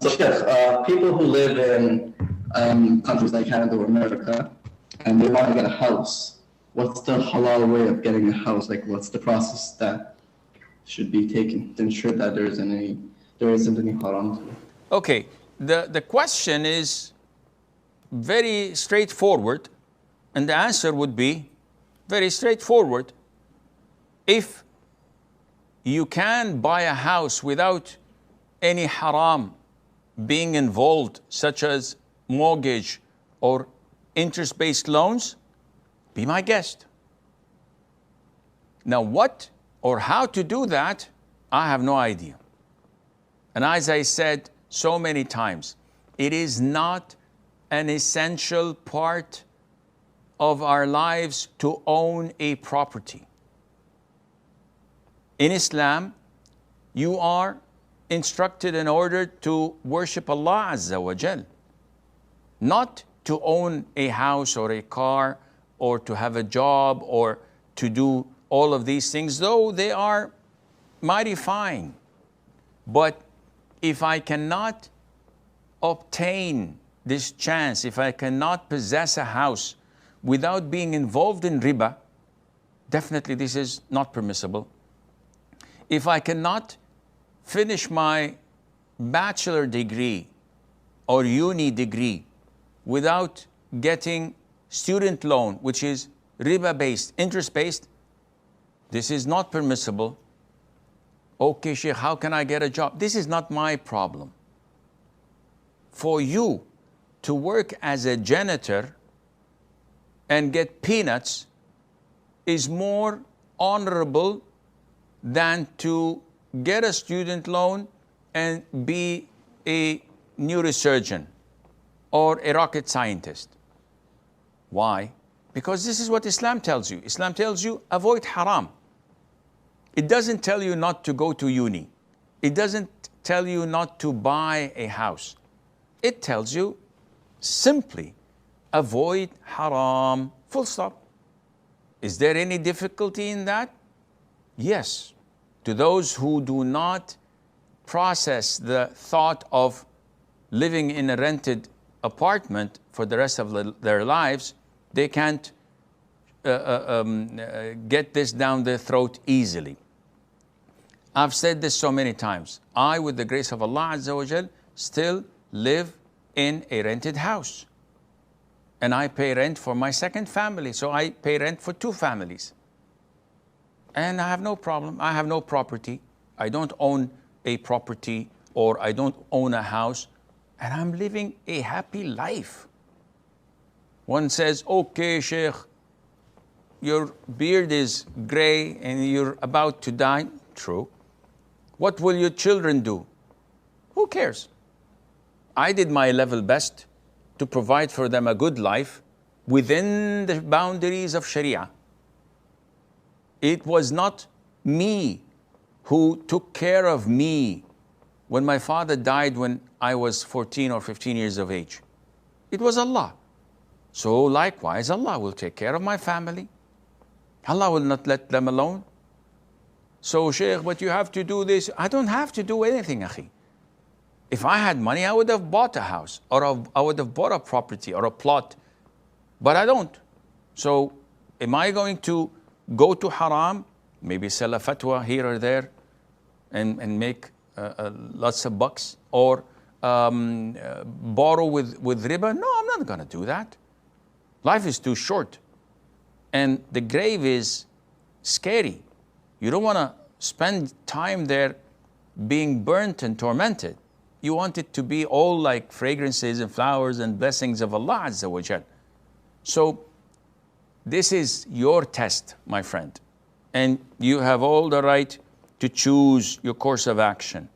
So, Sheikh, people who live in countries like Canada or America, and they want to get a house, what's the halal way of getting a house? Like, what's the process that should be taken to ensure that there isn't any haram to it? Okay, the question is very straightforward, and the answer would be very straightforward. If you can buy a house without any haram being involved, such as mortgage or interest-based loans, be my guest. Now, what or how to do that, I have no idea. And as I said so many times, it is not an essential part of our lives to own a property. In Islam, you are instructed in order to worship Allah Azza wa Jal, not to own a house or a car or to have a job or to do all of these things, though they are mighty fine. But if I cannot obtain this chance, if I cannot possess a house without being involved in riba, definitely this is not permissible. If I cannot finish my bachelor degree or uni degree without getting student loan, which is riba-based, interest-based, this is not permissible. Okay, Sheikh, how can I get a job? This is not my problem. For you to work as a janitor and get peanuts is more honorable than to get a student loan and be a neurosurgeon or a rocket scientist. Why? Because this is what Islam tells you. Islam tells you avoid haram. It doesn't tell you not to go to uni. It doesn't tell you not to buy a house. It tells you simply avoid haram, full stop. Is there any difficulty in that? Yes. To those who do not process the thought of living in a rented apartment for the rest of their lives, they can't get this down their throat easily. I've said this so many times. I, with the grace of Allah Azza wa Jal, still live in a rented house. And I pay rent for my second family, so I pay rent for 2 families. And I have no problem. I have no property. I don't own a property or I don't own a house. And I'm living a happy life. One says, okay, Sheikh, your beard is gray and you're about to die. True. What will your children do? Who cares? I did my level best to provide for them a good life within the boundaries of Sharia. It was not me who took care of me when my father died when I was 14 or 15 years of age. It was Allah. So likewise, Allah will take care of my family. Allah will not let them alone. So, Sheikh, but you have to do this. I don't have to do anything, akhi. If I had money, I would have bought a house or I would have bought a property or a plot. But I don't. So, am I going to go to haram, maybe sell a fatwa here or there and make lots of bucks, or borrow with riba? No, I'm not going to do that. Life is too short. And the grave is scary. You don't want to spend time there being burnt and tormented. You want it to be all like fragrances and flowers and blessings of Allah Azza wa Jal. So this is your test, my friend. And you have all the right to choose your course of action.